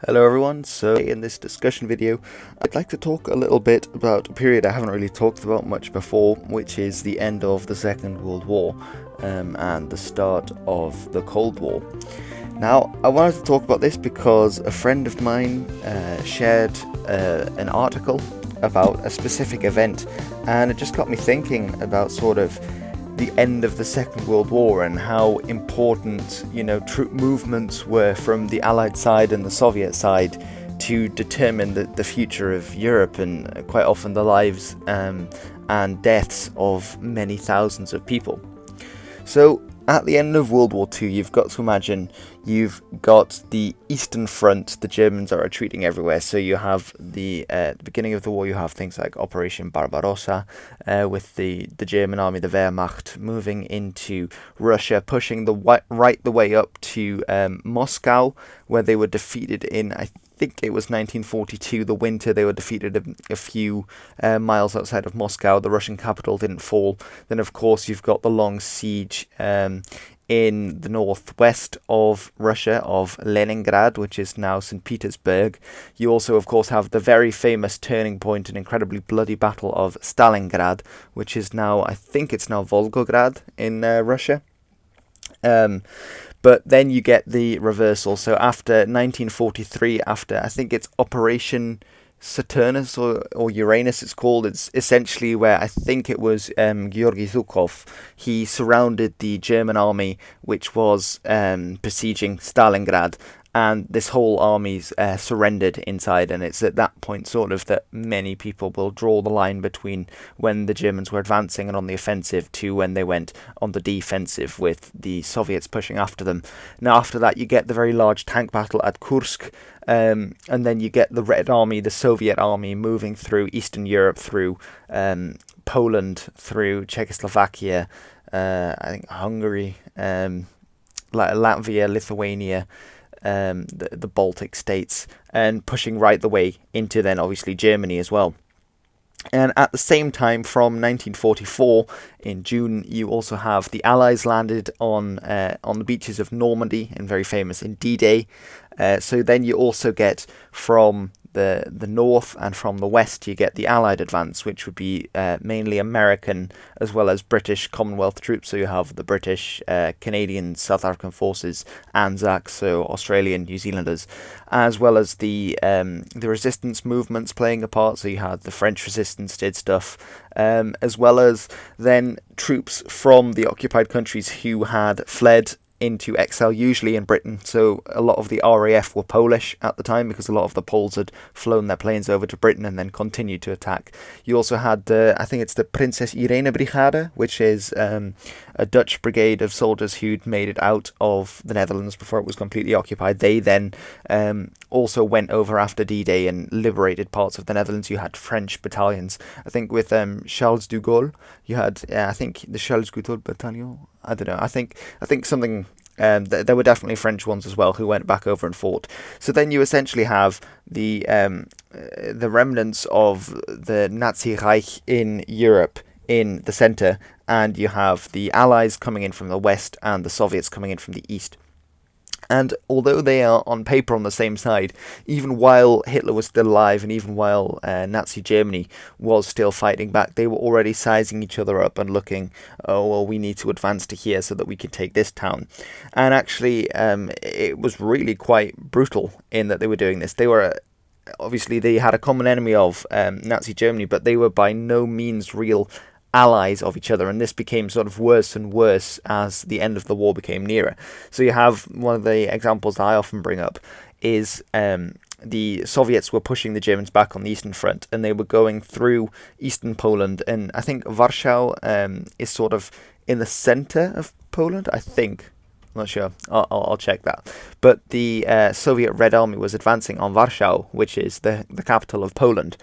Hello everyone, so in this discussion video I'd like to talk a little bit about a period I haven't really talked about much before, which is the end of the Second World War and the start of the Cold War. Now, I wanted to talk about this because a friend of mine shared an article about a specific event, and it just got me thinking about sort of the end of the Second World War and how important, troop movements were from the Allied side and the Soviet side to determine the future of Europe, and quite often the lives and deaths of many thousands of people. So at the end of World War II, you've got to imagine you've got the Eastern Front. The Germans are retreating everywhere. So you have at the beginning of the war, you have things like Operation Barbarossa, with the German army, the Wehrmacht, moving into Russia, pushing right the way up to Moscow, where they were defeated in, I think it was 1942, the winter. They were defeated a few miles outside of Moscow. The Russian capital didn't fall. Then, of course, you've got the long siege in the northwest of Russia of Leningrad, which is now St. Petersburg. You also, of course, have the very famous turning point and incredibly bloody battle of Stalingrad, which is now, I think it's now Volgograd in Russia. But then you get the reversal. So after 1943, after I think it's Operation Saturnus or Uranus, it's called. It's essentially where I think it was Georgy Zhukov. He surrounded the German army, which was besieging Stalingrad, and this whole army surrendered inside. And it's at that point sort of that many people will draw the line between when the Germans were advancing and on the offensive to when they went on the defensive with the Soviets pushing after them. Now after that you get the very large tank battle at Kursk, and then you get the Red Army, the Soviet army, moving through Eastern Europe, through Poland, through Czechoslovakia, I think Hungary, Latvia, Lithuania, the Baltic states, and pushing right the way into then obviously Germany as well. And at the same time, from 1944, in June, you also have the Allies landed on the beaches of Normandy, and very famous in D-Day. So then you also get from the north and from the west, you get the Allied advance, which would be mainly American as well as British Commonwealth troops. So you have the British, Canadian, South African forces, Anzacs, so Australian, New Zealanders, as well as the resistance movements playing a part. So you had the French resistance did stuff, as well as then troops from the occupied countries who had fled into exile, usually in Britain. So a lot of the RAF were Polish at the time because a lot of the Poles had flown their planes over to Britain and then continued to attack. You also had I think it's the Princess Irene Brigade, which is a Dutch brigade of soldiers who'd made it out of the Netherlands before it was completely occupied. They then also went over after D-Day and liberated parts of the Netherlands. You had French battalions. I think with Charles de Gaulle, you had I think the Charles de Gaulle battalion. I don't know. I think something. There were definitely French ones as well who went back over and fought. So then you essentially have the remnants of the Nazi Reich in Europe in the center, and you have the Allies coming in from the west and the Soviets coming in from the east. And although they are on paper on the same side, even while Hitler was still alive and even while Nazi Germany was still fighting back, they were already sizing each other up and looking, oh, well, we need to advance to here so that we can take this town. And actually, it was really quite brutal in that they were doing this. They were obviously, they had a common enemy of Nazi Germany, but they were by no means real allies of each other, and this became sort of worse and worse as the end of the war became nearer. So you have one of the examples that I often bring up is the Soviets were pushing the Germans back on the Eastern Front, and they were going through Eastern Poland, and I think Warsaw is sort of in the center of Poland, I think. I'm not sure. I'll check that. But the Soviet Red Army was advancing on Warsaw, which is the capital of Poland.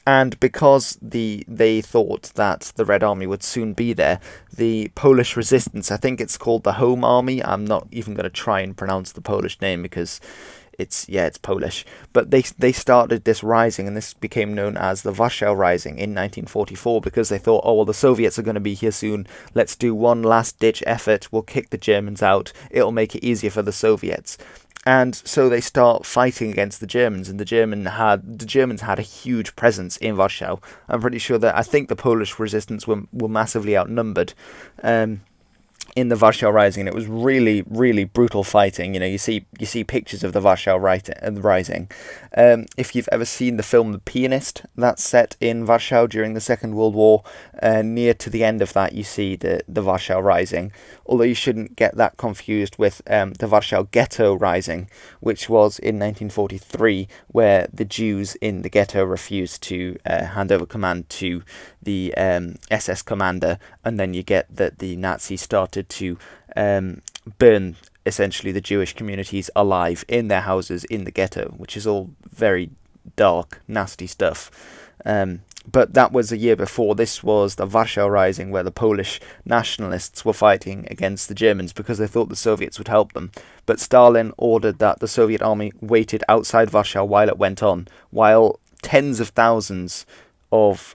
And because they thought that the Red Army would soon be there, the Polish resistance, I think it's called the Home Army. I'm not even going to try and pronounce the Polish name because it's Polish. But they started this rising, and this became known as the Warsaw Rising in 1944 because they thought, oh, well, the Soviets are going to be here soon. Let's do one last-ditch effort. We'll kick the Germans out. It'll make it easier for the Soviets. And so they start fighting against the Germans, and the Germans had a huge presence in Warsaw. I'm pretty sure that I think the Polish resistance were massively outnumbered. In the Warsaw Rising, and it was really, really brutal fighting. You see pictures of the Warsaw Rising. If you've ever seen the film The Pianist, that's set in Warsaw during the Second World War. Near to the end of that, you see the Warsaw Rising. Although you shouldn't get that confused with the Warsaw Ghetto Rising, which was in 1943, where the Jews in the ghetto refused to hand over command to the SS commander, and then you get that the Nazis started to burn essentially the Jewish communities alive in their houses in the ghetto, which is all very dark, nasty stuff. But that was a year before. This was the Warsaw Rising, where the Polish nationalists were fighting against the Germans because they thought the Soviets would help them. But Stalin ordered that the Soviet army waited outside Warsaw while it went on, while tens of thousands of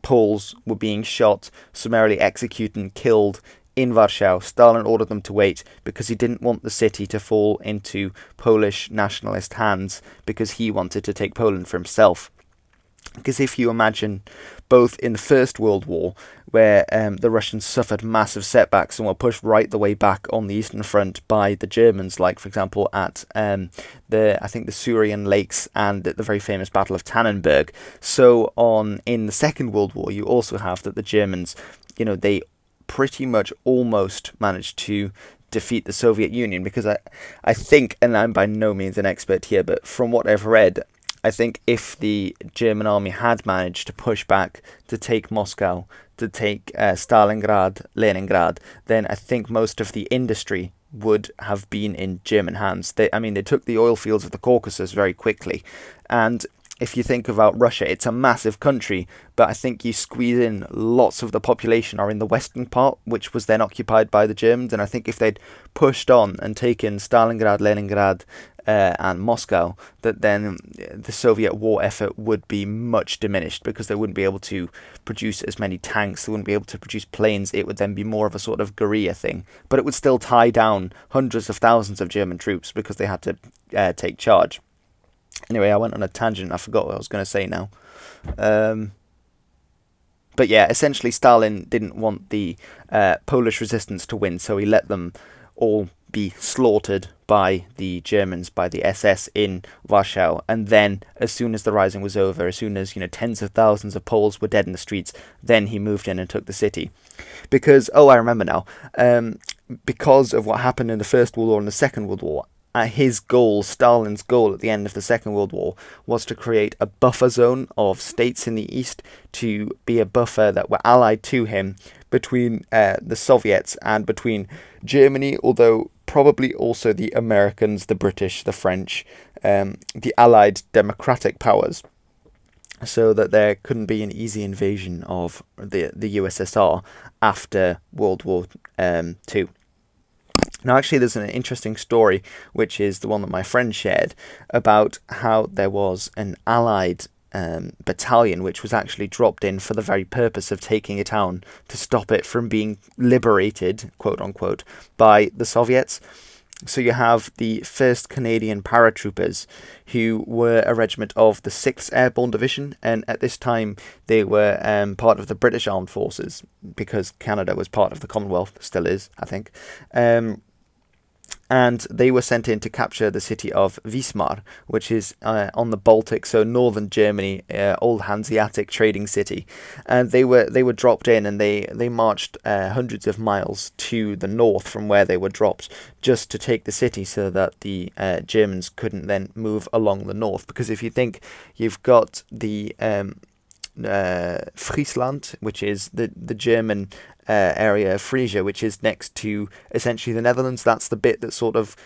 Poles were being shot, summarily executed and killed in Warsaw. Stalin ordered them to wait because he didn't want the city to fall into Polish nationalist hands, because he wanted to take Poland for himself. Because if you imagine both in the First World War, where the Russians suffered massive setbacks and were pushed right the way back on the Eastern Front by the Germans, like, for example, at the Surian Lakes and at the very famous Battle of Tannenberg. So in the Second World War, you also have that the Germans, they pretty much almost managed to defeat the Soviet Union, because I think, and I'm by no means an expert here, but from what I've read, I think if the German army had managed to push back to take Moscow, to take Stalingrad, Leningrad, then I think most of the industry would have been in German hands. They took the oil fields of the Caucasus very quickly. And if you think about Russia, it's a massive country, but I think you squeeze in lots of the population are in the western part, which was then occupied by the Germans. And I think if they'd pushed on and taken Stalingrad, Leningrad, and Moscow, that then the Soviet war effort would be much diminished, because they wouldn't be able to produce as many tanks, they wouldn't be able to produce planes. It would then be more of a sort of guerrilla thing, but it would still tie down hundreds of thousands of German troops because they had to take charge. Anyway, I went on a tangent. I forgot what I was going to say now. But yeah, essentially Stalin didn't want the Polish resistance to win, so he let them all be slaughtered by the Germans, by the SS in Warsaw. And then, as soon as the rising was over, as soon as tens of thousands of Poles were dead in the streets, then he moved in and took the city. Because, I remember now, because of what happened in the First World War and the Second World War, Stalin's goal at the end of the Second World War was to create a buffer zone of states in the east to be a buffer that were allied to him between the Soviets and between Germany, although probably also the Americans, the British, the French, the allied democratic powers, so that there couldn't be an easy invasion of the USSR after World War II. Now, actually, there's an interesting story, which is the one that my friend shared, about how there was an Allied battalion which was actually dropped in for the very purpose of taking a town to stop it from being liberated, quote unquote, by the Soviets. So you have the 1st Canadian Paratroopers, who were a regiment of the 6th Airborne Division, and at this time they were part of the British Armed Forces, because Canada was part of the Commonwealth, still is, I think. And they were sent in to capture the city of Wismar, which is on the Baltic, so northern Germany, old Hanseatic trading city. And they were dropped in, and they marched hundreds of miles to the north from where they were dropped, just to take the city, so that the Germans couldn't then move along the north. Because if you think, you've got the Friesland, which is the German area of Frisia, which is next to essentially the Netherlands. That's the bit that sort of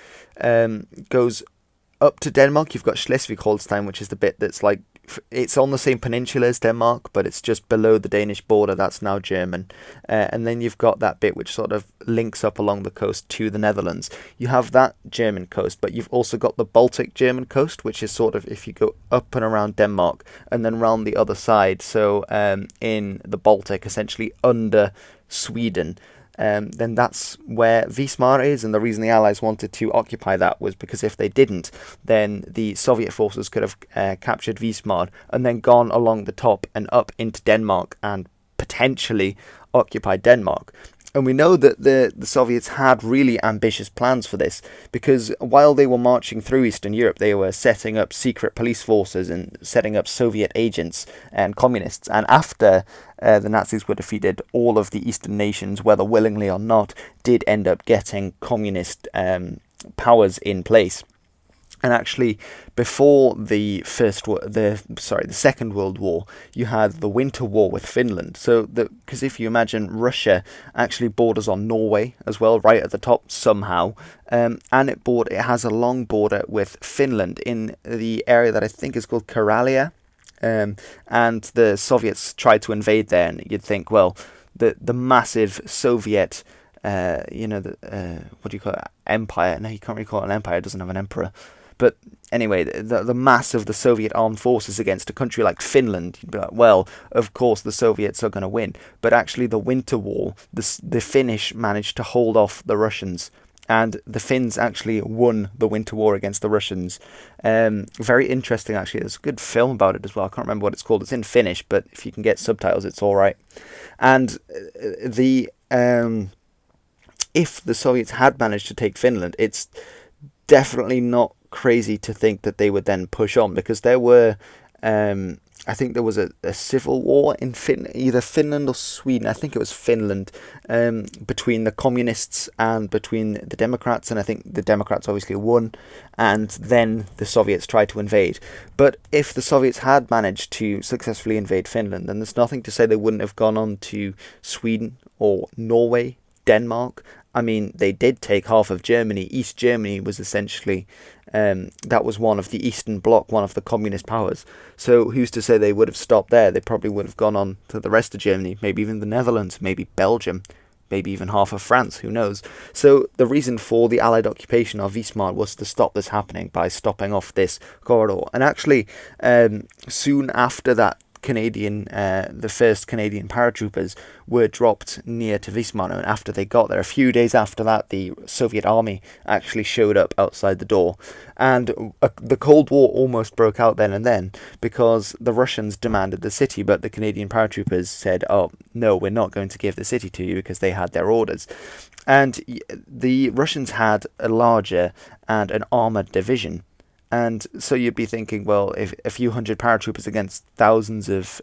goes up to Denmark. You've got Schleswig-Holstein, which is the bit that's like, it's on the same peninsula as Denmark, but it's just below the Danish border. That's now German. And then you've got that bit which sort of links up along the coast to the Netherlands. You have that German coast, but you've also got the Baltic German coast, which is sort of, if you go up and around Denmark and then round the other side, so in the Baltic, essentially under Sweden, then that's where Wismar is. And the reason the Allies wanted to occupy that was because if they didn't, then the Soviet forces could have captured Wismar and then gone along the top and up into Denmark and potentially occupied Denmark. And we know that the Soviets had really ambitious plans for this, because while they were marching through Eastern Europe, they were setting up secret police forces and setting up Soviet agents and communists. And after the Nazis were defeated, all of the Eastern nations, whether willingly or not, did end up getting communist powers in place. And actually, before the Second World War, you had the Winter War with Finland. So, because if you imagine, Russia actually borders on Norway as well, right at the top somehow, and it has a long border with Finland in the area that I think is called Karelia, and the Soviets tried to invade there, and you'd think, well, the massive Soviet. What do you call it? Empire? No, you can't really call it an empire. It doesn't have an emperor. But anyway, the mass of the Soviet armed forces against a country like Finland, you'd be like, well, of course the Soviets are going to win. But actually, the Winter War, the Finnish managed to hold off the Russians. And the Finns actually won the Winter War against the Russians. Very interesting, actually. There's a good film about it as well. I can't remember what it's called. It's in Finnish, but if you can get subtitles, it's all right. And if the Soviets had managed to take Finland, it's definitely not crazy to think that they would then push on, because there were, I think there was a civil war in either Finland or Sweden. I think it was Finland, between the communists and between the Democrats, and I think the Democrats obviously won, and then the Soviets tried to invade. But if the Soviets had managed to successfully invade Finland, then there's nothing to say they wouldn't have gone on to Sweden or Norway, Denmark. I mean, they did take half of Germany. East Germany was essentially, that was one of the Eastern Bloc, one of the communist powers. So who's to say they would have stopped there? They probably would have gone on to the rest of Germany, maybe even the Netherlands, maybe Belgium, maybe even half of France, who knows. So the reason for the Allied occupation of Wismar was to stop this happening by stopping off this corridor. And actually, soon after that, the first Canadian paratroopers were dropped near to Wismar, and after they got there, a few days after that, the Soviet army actually showed up outside the door, and the Cold War almost broke out then and then, because the Russians demanded the city, but the Canadian paratroopers said, oh, no, we're not going to give the city to you, because they had their orders. And the Russians had a larger and an armoured division. And so you'd be thinking, well, if a few hundred paratroopers against thousands of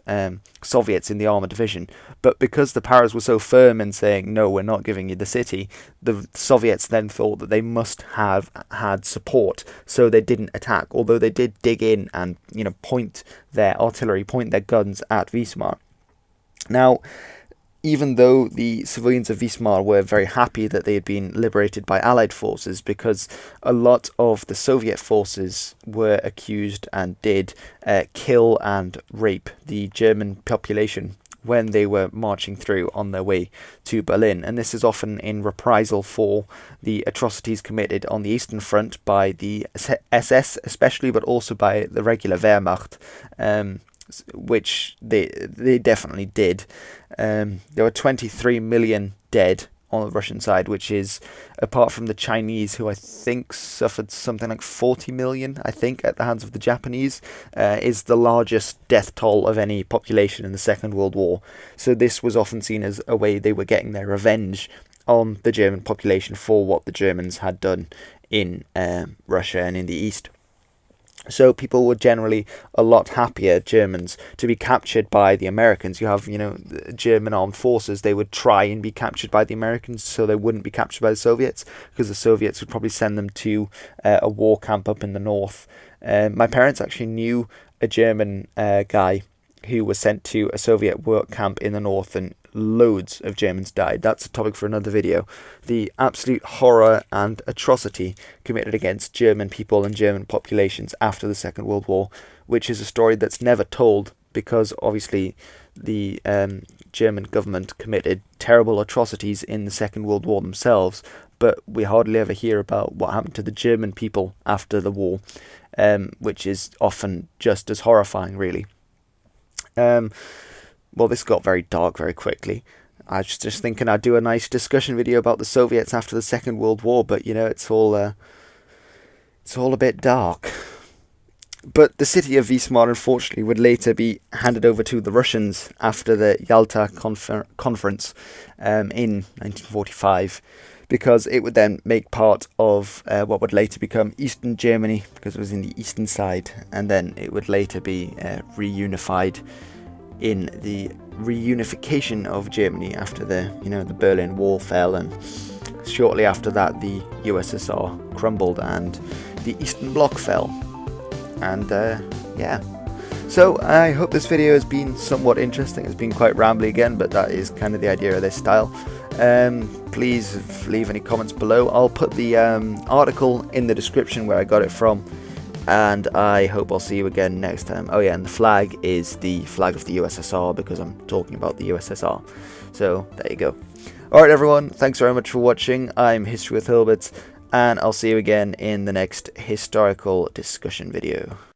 Soviets in the armoured division. But because the paras were so firm in saying, no, we're not giving you the city, the Soviets then thought that they must have had support. So they didn't attack, although they did dig in and, point their artillery, point their guns at Wismar. Now, even though the civilians of Wismar were very happy that they had been liberated by Allied forces, because a lot of the Soviet forces were accused and did kill and rape the German population when they were marching through on their way to Berlin. And this is often in reprisal for the atrocities committed on the Eastern Front by the SS especially, but also by the regular Wehrmacht, which they definitely did. There were 23 million dead on the Russian side, which is, apart from the Chinese, who I think suffered something like 40 million, I think, at the hands of the Japanese, is the largest death toll of any population in the Second World War. So this was often seen as a way they were getting their revenge on the German population for what the Germans had done in Russia and in the East. So people were generally a lot happier, Germans, to be captured by the Americans. You have, the German armed forces, they would try and be captured by the Americans so they wouldn't be captured by the Soviets, because the Soviets would probably send them to a war camp up in the north. My parents actually knew a German guy who was sent to a Soviet work camp in the north, and loads of Germans died. That's a topic for another video. The absolute horror and atrocity committed against German people and German populations after the Second World War, which is a story that's never told, because obviously the German government committed terrible atrocities in the Second World War themselves, but we hardly ever hear about what happened to the German people after the war, which is often just as horrifying, really. Well, this got very dark very quickly. I was just thinking I'd do a nice discussion video about the Soviets after the Second World War, but you know, it's all a bit dark. But the city of Wismar, unfortunately, would later be handed over to the Russians after the Yalta Conference in 1945, because it would then make part of what would later become Eastern Germany, because it was in the eastern side, and then it would later be reunified in the reunification of Germany after the Berlin Wall fell, and shortly after that the USSR crumbled and the Eastern Bloc fell. And yeah, so I hope this video has been somewhat interesting. It's been quite rambly again, but that is kind of the idea of this style. Please leave any comments below. I'll put the article in the description where I got it from, and I hope I'll see you again next time. Oh yeah, and the flag is the flag of the USSR, because I'm talking about the USSR. So there you go. Alright everyone, thanks very much for watching. I'm History with Hilbert, and I'll see you again in the next historical discussion video.